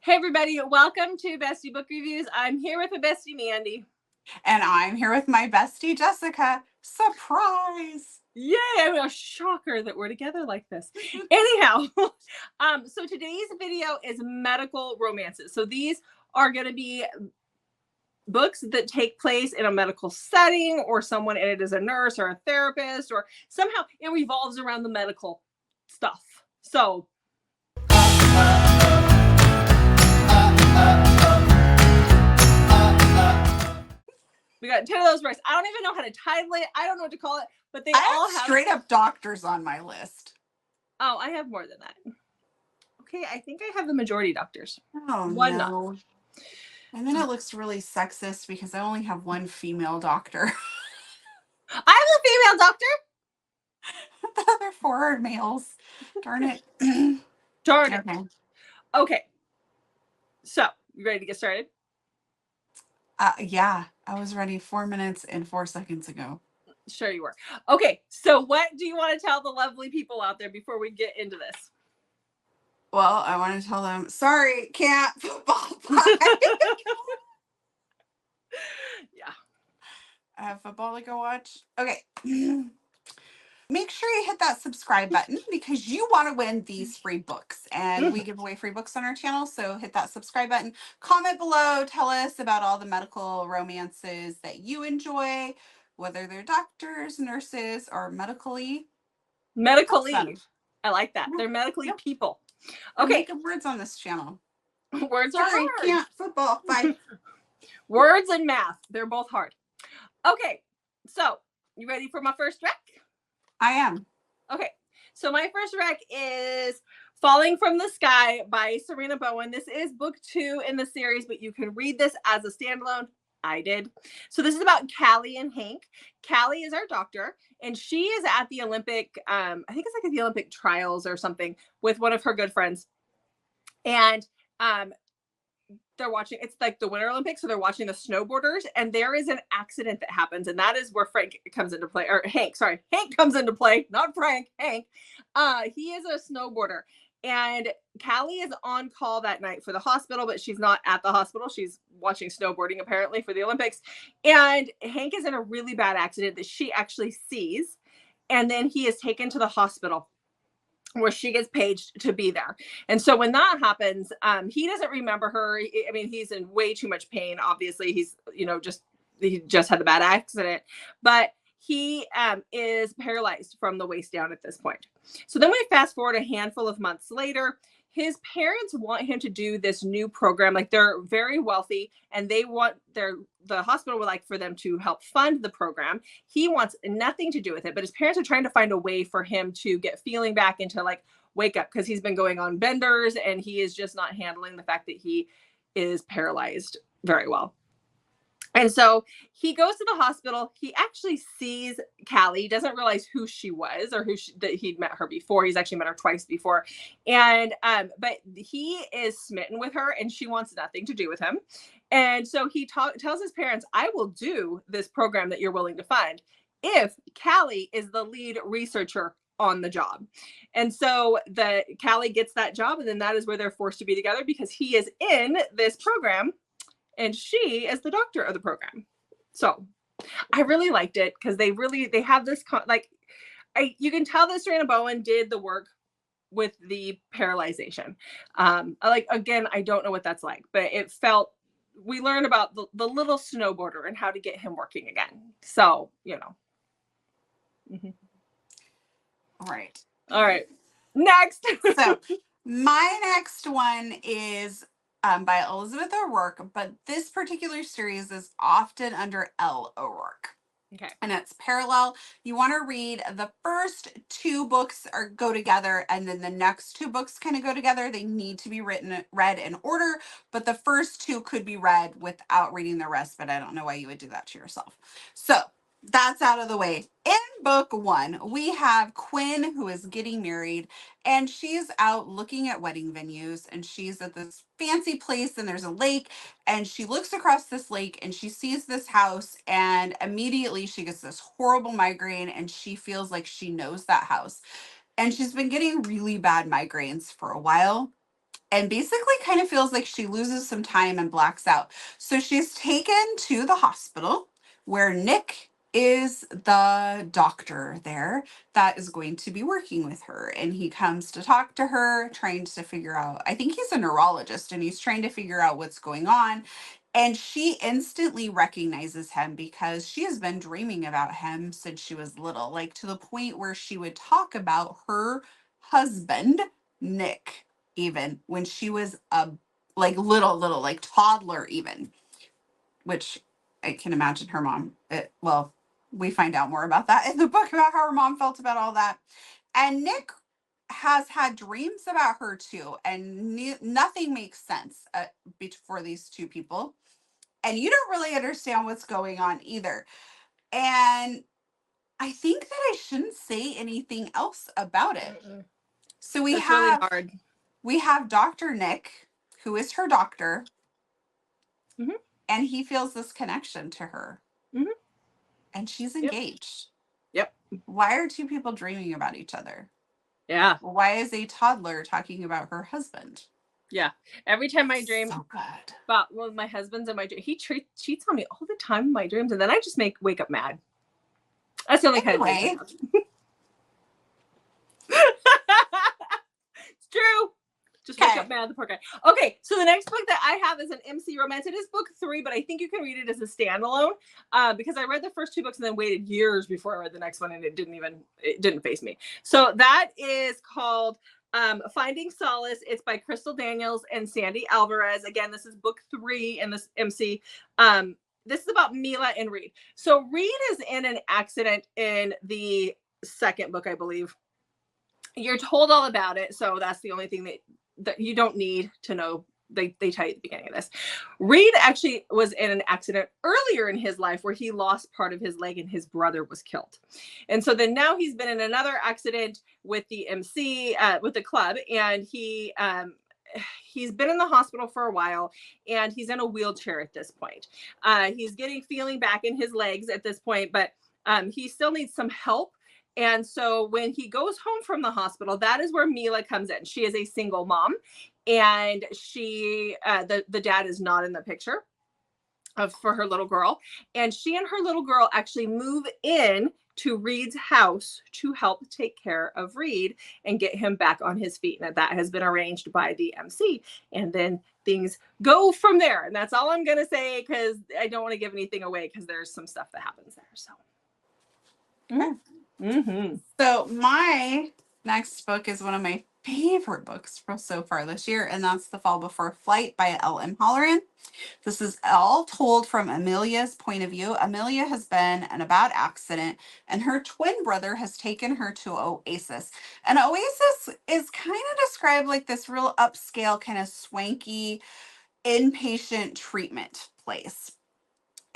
Hey everybody, welcome to Bestie Book Reviews. I'm here with my bestie Mandy. And I'm here with my bestie Jessica. Surprise! Yay, I'm a shocker that we're together like this. Anyhow, so today's video is medical romances. So these are going to be books that take place in a medical setting, or someone in it is a nurse or a therapist, or somehow it revolves around the medical stuff. So we got 10 of those words. I don't even know how to title it. I don't know what to call it, but they all have straight up doctors on my list. Oh, I have more than that. Okay, I think I have the majority doctors. Oh, one no. Not. And then it looks really sexist because I only have one female doctor. I have a female doctor. The other four are males. Darn it. Darn it. Okay. So, you ready to get started? Yeah, I was ready 4 minutes and 4 seconds ago. Sure you were. Okay, so what do you want to tell the lovely people out there before we get into this? Well, I want to tell them, sorry, can't football. Yeah. I have football to go watch. Okay. Make sure you hit that subscribe button because you want to win these free books. And we give away free books on our channel. So hit that subscribe button. Comment below. Tell us about all the medical romances that you enjoy, whether they're doctors, nurses, or medically. Medically. I like that. They're medically people. Okay. Make up words on this channel. Words are hard. Can't football. Bye. Words and math. They're both hard. Okay. So, you ready for my first rec? I am. Okay, so my first rec is Falling from the Sky by Serena Bowen. This is book 2 in the series, but you can read this as a standalone. I did. So this is about Callie and Hank. Callie is our doctor, and she is at the Olympic, I think it's like at the Olympic trials or something, with one of her good friends. And they're watching, it's like the Winter Olympics, so they're watching the snowboarders, and there is an accident that happens, and that is where Frank comes into play, or Hank comes into play, not Frank, Hank. He is a snowboarder, and Callie is on call that night for the hospital, but she's not at the hospital. She's watching snowboarding apparently for the Olympics, and Hank is in a really bad accident that she actually sees, and then he is taken to the hospital where she gets paged to be there. And so when that happens, he doesn't remember her. I mean, he's in way too much pain. Obviously, he's, he just had the bad accident, but he is paralyzed from the waist down at this point. So then we fast forward a handful of months later. His parents want him to do this new program. Like, they're very wealthy, and they want the hospital would like for them to help fund the program. He wants nothing to do with it, but his parents are trying to find a way for him to get feeling back into like wake up, because he's been going on benders and he is just not handling the fact that he is paralyzed very well. And so he goes to the hospital. He actually sees Callie. He doesn't realize who she was, or that he'd met her before. He's actually met her twice before. And, but he is smitten with her, and she wants nothing to do with him. And so he tells his parents, I will do this program that you're willing to fund if Callie is the lead researcher on the job. And so Callie gets that job, and then that is where they're forced to be together, because he is in this program and she is the doctor of the program. So I really liked it because they have this you can tell that Serena Bowen did the work with the paralyzation. Again, I don't know what that's like, but it felt, we learned about the little snowboarder and how to get him working again. So, Mm-hmm. All right. Next. So my next one is by Elizabeth O'Rourke, but this particular series is often under L. O'Rourke. Okay. And it's parallel. You want to read the first 2 books go together, and then the next 2 books kind of go together. They need to be read in order, but the first 2 could be read without reading the rest, but I don't know why you would do that to yourself. So that's out of the way. In book 1, we have Quinn, who is getting married, and she's out looking at wedding venues, and she's at this fancy place, and there's a lake, and she looks across this lake and she sees this house, and immediately she gets this horrible migraine, and she feels like she knows that house. And she's been getting really bad migraines for a while. and basically kind of feels like she loses some time and blacks out. So she's taken to the hospital where Nick is the doctor there that is going to be working with her. And he comes to talk to her, trying to figure out, I think he's a neurologist, and he's trying to figure out what's going on. And she instantly recognizes him because she has been dreaming about him since she was little, like to the point where she would talk about her husband, Nick, even when she was a like little, like toddler, even, which I can imagine her mom. Well, we find out more about that in the book about how her mom felt about all that. And Nick has had dreams about her too, and nothing makes sense for these two people. And you don't really understand what's going on either. And I think that I shouldn't say anything else about it. So That's really hard. We have Dr. Nick, who is her doctor, and he feels this connection to her. And she's engaged. Yep. Why are two people dreaming about each other? Yeah. Why is a toddler talking about her husband? Yeah. Every time I dream so good. about one of my husbands in my dream, he cheats on me all the time in my dreams, and then I just wake up mad. That's the only kind of thing. It's true. Just wake up mad, the poor guy. Okay, so the next book that I have is an MC romance. It is book 3, but I think you can read it as a standalone because I read the first 2 books and then waited years before I read the next one, and it didn't faze me. So that is called Finding Solace. It's by Crystal Daniels and Sandy Alvarez. Again, this is book 3 in this MC. This is about Mila and Reed. So Reed is in an accident in the second book, I believe. You're told all about it, so that's the only thing that you don't need to know. They tell you at the beginning of this. Reed actually was in an accident earlier in his life where he lost part of his leg and his brother was killed. And so then now he's been in another accident with the MC, with the club, and he's been in the hospital for a while, and he's in a wheelchair at this point. He's getting feeling back in his legs at this point, but he still needs some help. And so when he goes home from the hospital, that is where Mila comes in. She is a single mom, and she, the dad is not in the picture for her little girl. And she and her little girl actually move in to Reed's house to help take care of Reed and get him back on his feet. And that has been arranged by the MC. And then things go from there. And that's all I'm going to say, because I don't want to give anything away, because there's some stuff that happens there. So. So my next book is one of my favorite books so far this year, and that's The Fall Before Flight by L.M. Halloran. This is all told from Amelia's point of view. Amelia has been in a bad accident, and her twin brother has taken her to Oasis. And Oasis is kind of described like this real upscale, kind of swanky inpatient treatment place.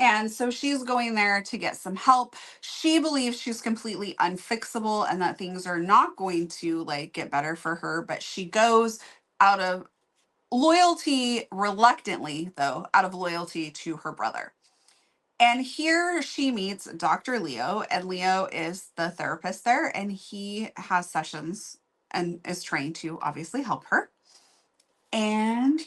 And so she's going there to get some help. She believes she's completely unfixable and that things are not going to get better for her, but she goes out of loyalty, reluctantly though, out of loyalty to her brother. And here she meets Dr. Leo, and Leo is the therapist there, and he has sessions and is trained to obviously help her. And,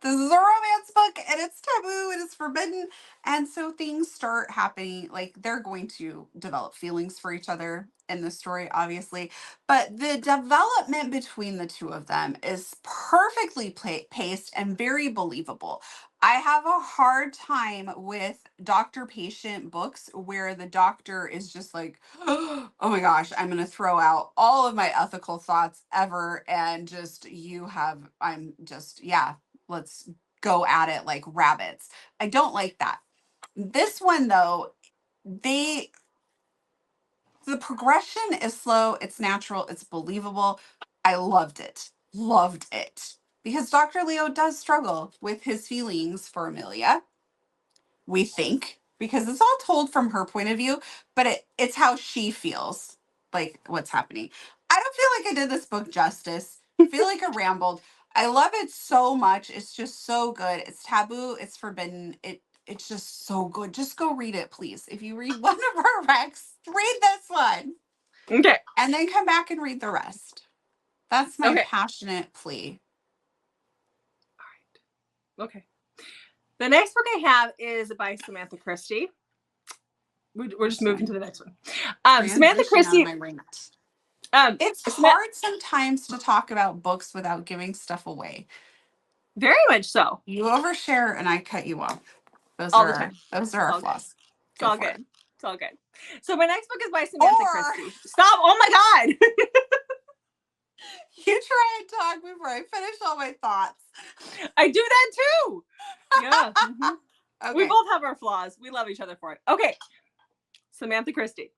this is a romance book, and it's taboo, and it's forbidden. And so things start happening, they're going to develop feelings for each other in the story, obviously. But the development between the two of them is perfectly paced and very believable. I have a hard time with doctor-patient books where the doctor is just oh my gosh, I'm going to throw out all of my ethical thoughts ever, and let's go at it like rabbits. I don't like that. This one, though, the progression is slow, it's natural, it's believable. I loved it. Loved it. Because Dr. Leo does struggle with his feelings for Amelia, we think, because it's all told from her point of view, but it's how she feels what's happening. I don't feel like I did this book justice. I feel like I rambled. I love it so much. It's just so good. It's taboo. It's forbidden. It's just so good. Just go read it, please. If you read one of our recs, read this one. Okay. And then come back and read the rest. That's my passionate plea. Okay. The next book I have is by Samantha Christie. We're just moving to the next one. Samantha Christie. It's hard sometimes to talk about books without giving stuff away. Very much so. You overshare and I cut you off. Those all are the time. Those are our flaws. It's all good. It's all good. So my next book is by Samantha Christie. Stop! Oh my God! You try and talk before I finish all my thoughts. I do that too. Yeah. Mm-hmm. Okay. We both have our flaws. We love each other for it. Okay. Samantha Christie.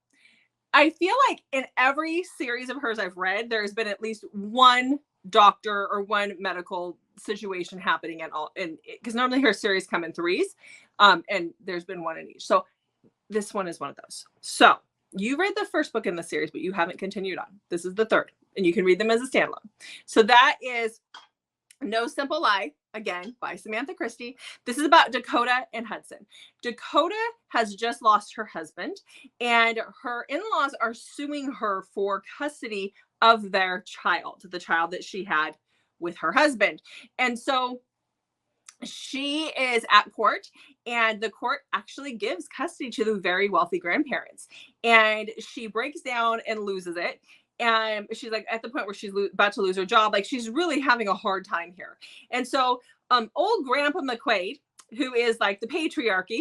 I feel like in every series of hers I've read, there's been at least one doctor or one medical situation happening in all, and because normally her series come in threes, and there's been one in each. So this one is one of those. So you read the first book in the series, but you haven't continued on. This is the third, and you can read them as a standalone. So that is No Simple Lie, again, by Samantha Christie. This is about Dakota and Hudson. Dakota has just lost her husband, and her in-laws are suing her for custody of their child, the child that she had with her husband. And so she is at court, and the court actually gives custody to the very wealthy grandparents. And she breaks down and loses it. And she's like at the point where she's about to lose her job. Like, she's really having a hard time here. And so old Grandpa McQuaid, who is like the patriarch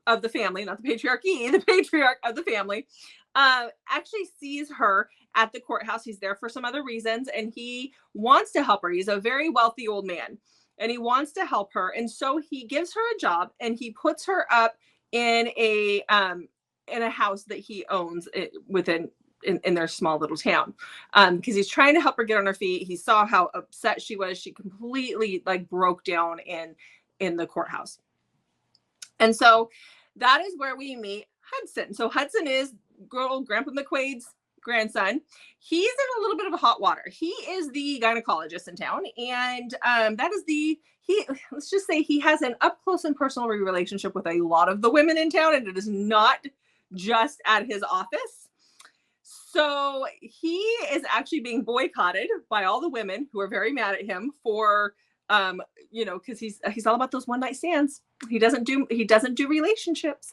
of the family, not the patriarchy, the patriarch of the family, actually sees her at the courthouse. He's there for some other reasons, and he wants to help her. He's a very wealthy old man, and he wants to help her. And so he gives her a job, and he puts her up in a house that he owns within in their small little town, because he's trying to help her get on her feet. He saw how upset she was. She completely like broke down in the courthouse. And so that is where we meet Hudson. So Hudson is old Grandpa McQuaid's grandson. He's in a little bit of a hot water. He is the gynecologist in town, and let's just say he has an up close and personal relationship with a lot of the women in town, and it is not just at his office. So he is actually being boycotted by all the women who are very mad at him for, because he's all about those one night stands. He doesn't do relationships,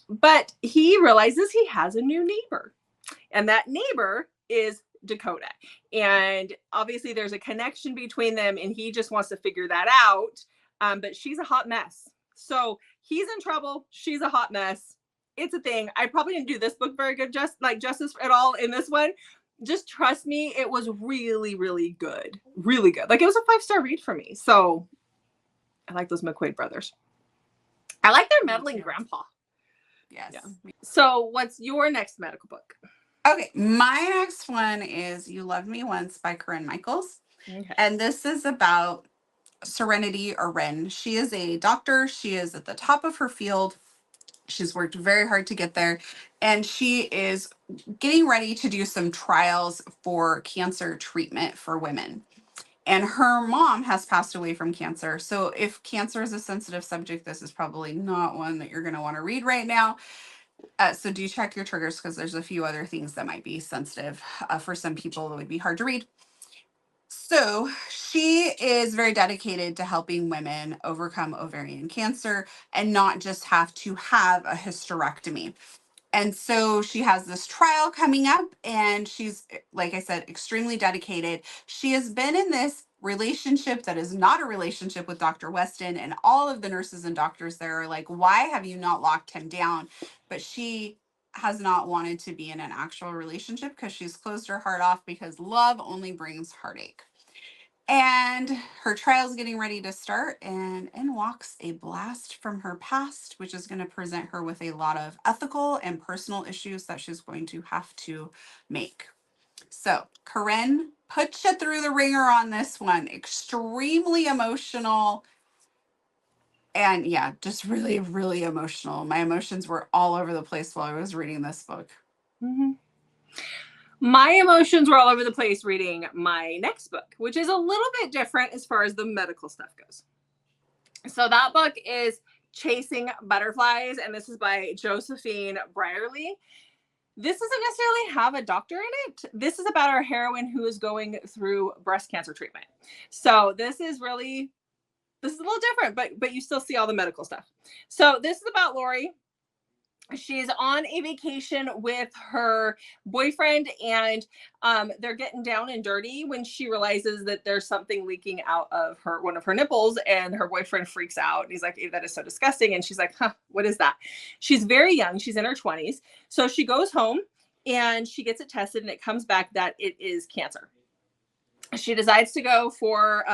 but he realizes he has a new neighbor, and that neighbor is Dakota. And obviously there's a connection between them, and he just wants to figure that out. But she's a hot mess. So he's in trouble. She's a hot mess. It's a thing. I probably didn't do this book very good justice at all in this one. Just trust me, it was really, really good. Really good. Like, it was a 5-star read for me. So I like those McQuaid brothers. I like their meddling grandpa. Yes. Yeah. So what's your next medical book? Okay. My next one is You Loved Me Once by Corinne Michaels. Okay. And this is about Serenity or Ren. She is a doctor. She is at the top of her field. She's worked very hard to get there, and she is getting ready to do some trials for cancer treatment for women. And her mom has passed away from cancer. So if cancer is a sensitive subject, this is probably not one that you're going to want to read right now. So do check your triggers, because there's a few other things that might be sensitive for some people that would be hard to read. So she is very dedicated to helping women overcome ovarian cancer and not just have to have a hysterectomy. And so she has this trial coming up, and she's, like I said, extremely dedicated. She has been in this relationship that is not a relationship with Dr. Weston, and all of the nurses and doctors there are like, why have you not locked him down? But she has not wanted to be in an actual relationship because she's closed her heart off, because love only brings heartache. And her trial's getting ready to start, and in walks a blast from her past, which is going to present her with a lot of ethical and personal issues that she's going to have to make. So Corinne put you through the ringer on this one. Extremely emotional. And yeah, just really, really emotional. My emotions were all over the place while I was reading this book. Mm-hmm. My emotions were all over the place reading my next book, which is a little bit different as far as the medical stuff goes. So that book is Chasing Butterflies, and this is by Josephine Brierly. This doesn't necessarily have a doctor in it. This is about our heroine who is going through breast cancer treatment. So this is really this is a little different, but you still see all the medical stuff. So this is about Lori. She's on a vacation with her boyfriend, and they're getting down and dirty when she realizes that there's something leaking out of one of her nipples, and her boyfriend freaks out. And he's like, that is so disgusting. And she's like, what is that? She's very young. She's in her 20s. So she goes home and she gets it tested, and it comes back that it is cancer. She decides to go for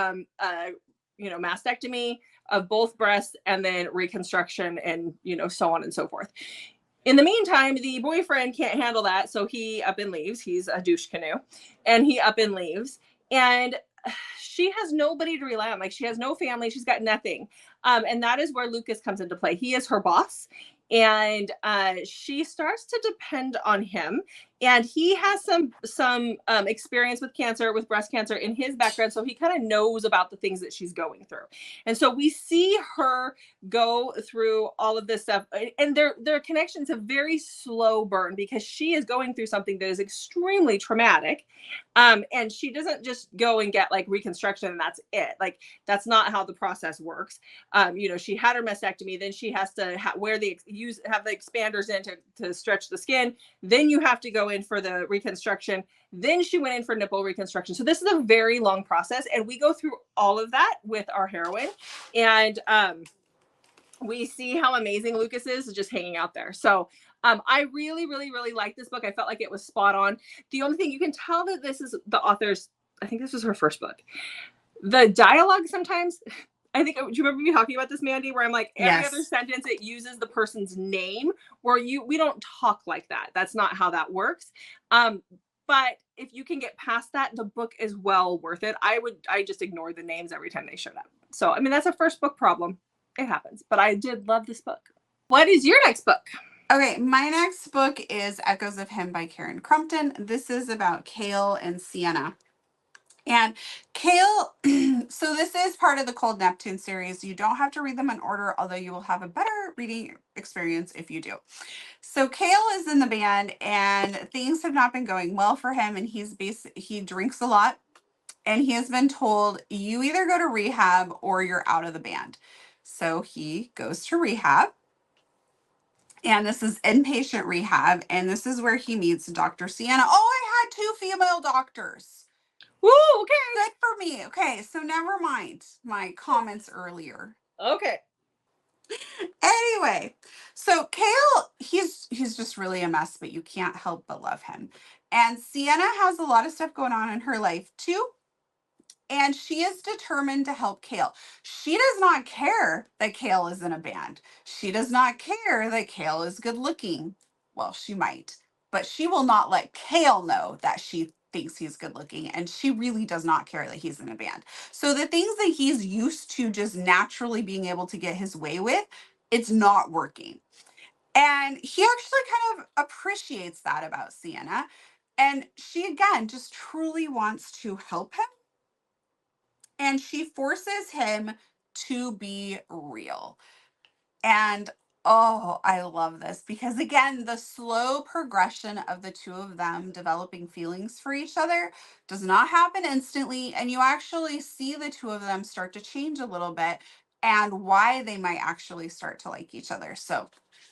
mastectomy of both breasts, and then reconstruction, and so on and so forth. In the meantime, the boyfriend can't handle that, so he up and leaves. He's a douche canoe, and he up and leaves. And she has nobody to rely on. Like, she has no family. She's got nothing. And that is where Lucas comes into play. He is her boss, and she starts to depend on him. And he has some experience with cancer, with breast cancer in his background. So he kind of knows about the things that she's going through. And so we see her go through all of this stuff. And their connection's a very slow burn, because she is going through something that is extremely traumatic. And she doesn't just go and get like reconstruction and that's it. Like, that's not how the process works. She had her mastectomy, then she has to have the expanders in to stretch the skin. Then you have to go in for the reconstruction. Then she went in for nipple reconstruction. So this is a very long process, and we go through all of that with our heroine. And we see how amazing Lucas is just hanging out there. So I really, really, really like this book. I felt like it was spot on. The only thing you can tell that this is the author's, I think this was her first book. The dialogue sometimes, I think, do you remember me talking about this, Mandy, where I'm like, every other sentence, it uses the person's name, where we don't talk like that. That's not how that works. But if you can get past that, the book is well worth it. I just ignored the names every time they showed up. So, I mean, that's a first book problem. It happens, but I did love this book. What is your next book? Okay, my next book is Echoes of Him by Karen Crumpton. This is about Kale and Sienna. And Kale, so this is part of the Cold Neptune series. You don't have to read them in order, although you will have a better reading experience if you do. So Kale is in the band, and things have not been going well for him, and he drinks a lot, and he has been told, you either go to rehab or you're out of the band. So he goes to rehab. And this is inpatient rehab, and this is where he meets Dr. Sienna. Oh, I had 2 female doctors. Woo, okay. Good for me. Okay, so never mind my comments earlier. Okay. Anyway, so Kale, he's just really a mess, but you can't help but love him. And Sienna has a lot of stuff going on in her life too. And she is determined to help Kale. She does not care that Kale is in a band. She does not care that Kale is good looking. Well, she might, but she will not let Kale know that she thinks he's good looking. And she really does not care that he's in a band. So the things that he's used to just naturally being able to get his way with, it's not working. And he actually kind of appreciates that about Sienna. And she, again, just truly wants to help him. And she forces him to be real. And oh, I love this because, again, the slow progression of the two of them developing feelings for each other does not happen instantly. And you actually see the two of them start to change a little bit and why they might actually start to like each other. So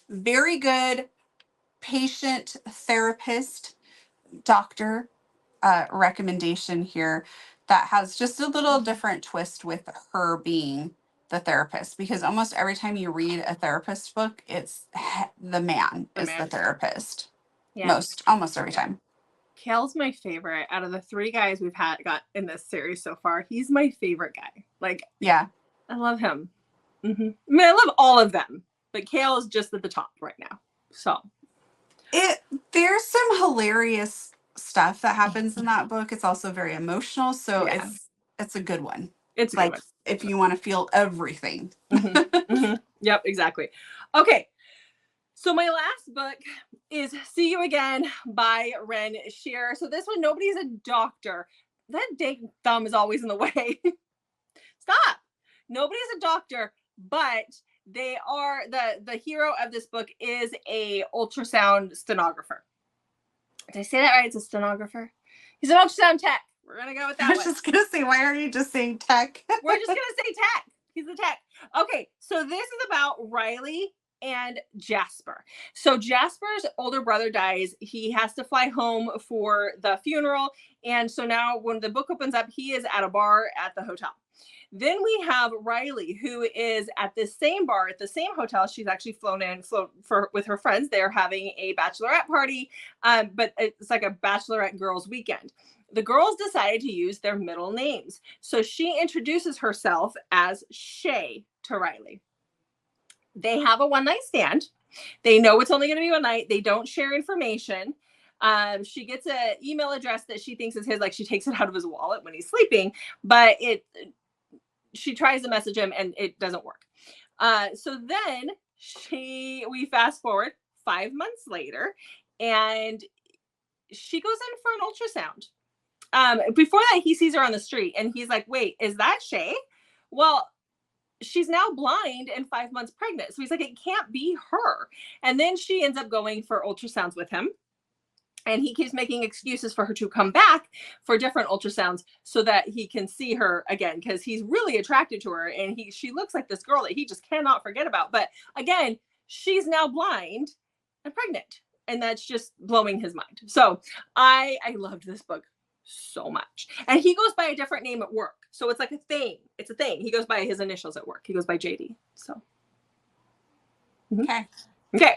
very good patient therapist doctor recommendation here that has just a little different twist with her being the therapist, because almost every time you read a therapist book, it's the man is the therapist. Yeah. Almost every time. Kale's my favorite out of the 3 guys we've got in this series so far. He's my favorite guy. Like, yeah, I love him. Mm-hmm. I mean, I love all of them, but Kale is just at the top right now. So there's some hilarious stuff that happens in that book. It's also very emotional, so it's a good one. It's like good one. If you want to feel everything. Mm-hmm. Mm-hmm. Yep, exactly. Okay, so my last book is See You Again by Ren Shearer. So this one, nobody's a doctor. That dang thumb is always in the way. Stop. Nobody's a doctor, but they are the hero of this book is a ultrasound stenographer. Did I say that right? It's a stenographer. He's an ultrasound tech. We're gonna go with that. I was just gonna say, why are you just saying tech? We're just gonna say tech. He's a this is about Riley and Jasper. So Jasper's older brother dies. He has to fly home for the funeral. And so now when the book opens up, he is at a bar at the hotel. Then we have Riley, who is at the same bar at the same hotel. She's actually flown with her friends. They're having a bachelorette party, but it's like a bachelorette girls' weekend. The girls decided to use their middle names. So she introduces herself as Shay to Riley. They have a one-night stand. They know it's only going to be one night. They don't share information. She gets an email address that she thinks is his, like she takes it out of his wallet when he's sleeping, but she tries to message him and it doesn't work. So then we fast forward 5 months later and she goes in for an ultrasound. Before that, he sees her on the street and he's like, wait, is that Shay? Well, she's now blind and 5 months pregnant. So he's like, it can't be her. And then she ends up going for ultrasounds with him. And he keeps making excuses for her to come back for different ultrasounds so that he can see her again, because he's really attracted to her. And she looks like this girl that he just cannot forget about. But again, she's now blind and pregnant. And that's just blowing his mind. So I loved this book so much. And he goes by a different name at work. So it's like a thing. It's a thing. He goes by his initials at work. He goes by JD. So. Okay. Okay.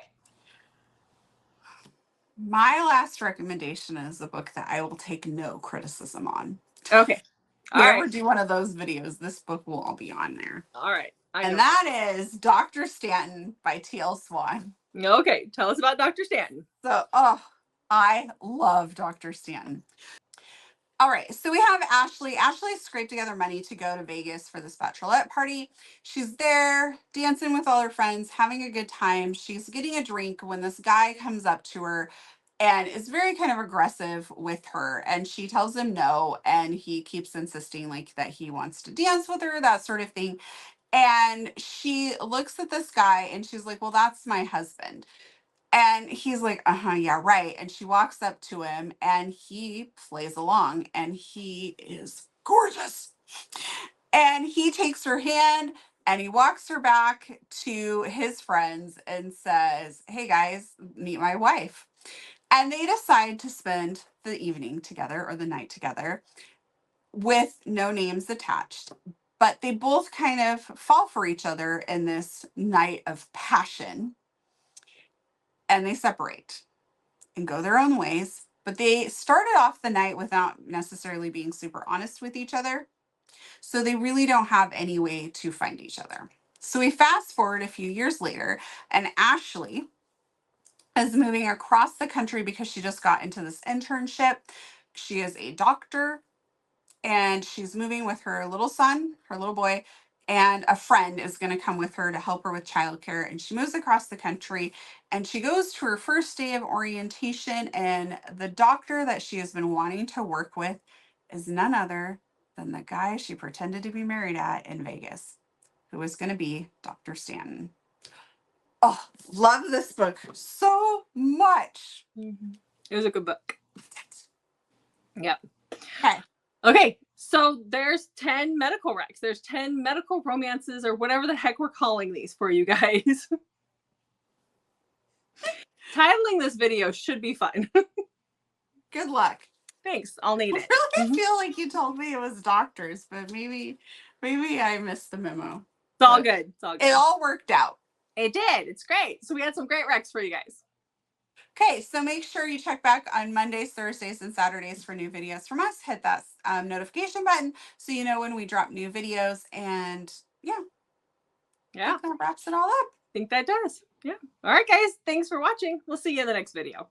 My last recommendation is a book that I will take no criticism on. Okay. If we ever do one of those videos, this book will all be on there. All right. And that is Dr. Stanton by T.L. Swan. Okay. Tell us about Dr. Stanton. So, I love Dr. Stanton. All right, so we have Ashley. Ashley scraped together money to go to Vegas for this bachelorette party. She's there dancing with all her friends, having a good time. She's getting a drink when this guy comes up to her and is very kind of aggressive with her. And she tells him no, and he keeps insisting like that he wants to dance with her, that sort of thing. And she looks at this guy and she's like, well, that's my husband. And he's like, yeah, right. And she walks up to him and he plays along and he is gorgeous. And he takes her hand and he walks her back to his friends and says, hey guys, meet my wife. And they decide to spend the evening together or the night together with no names attached. But they both kind of fall for each other in this night of passion. And they separate and go their own ways. But they started off the night without necessarily being super honest with each other. So they really don't have any way to find each other. So we fast forward a few years later, and Ashley is moving across the country because she just got into this internship. She is a doctor, and she's moving with her little son, her little boy, and a friend is going to come with her to help her with childcare. And she moves across the country and she goes to her first day of orientation. And the doctor that she has been wanting to work with is none other than the guy she pretended to be married at in Vegas, who is going to be Dr. Stanton. Oh, love this book so much. Mm-hmm. It was a good book. Yep. Okay. Okay, so there's 10 medical recs. There's 10 medical romances or whatever the heck we're calling these for you guys. Titling this video should be fun. Good luck. Thanks, I'll need it. I really feel like you told me it was doctors, but maybe I missed the memo. It's all good. It's all good. It all worked out. It did. It's great. So we had some great recs for you guys. Okay, so make sure you check back on Mondays, Thursdays, and Saturdays for new videos from us. Hit that notification button so you know when we drop new videos. And yeah, I think that wraps it all up. I think that does. Yeah. All right, guys. Thanks for watching. We'll see you in the next video.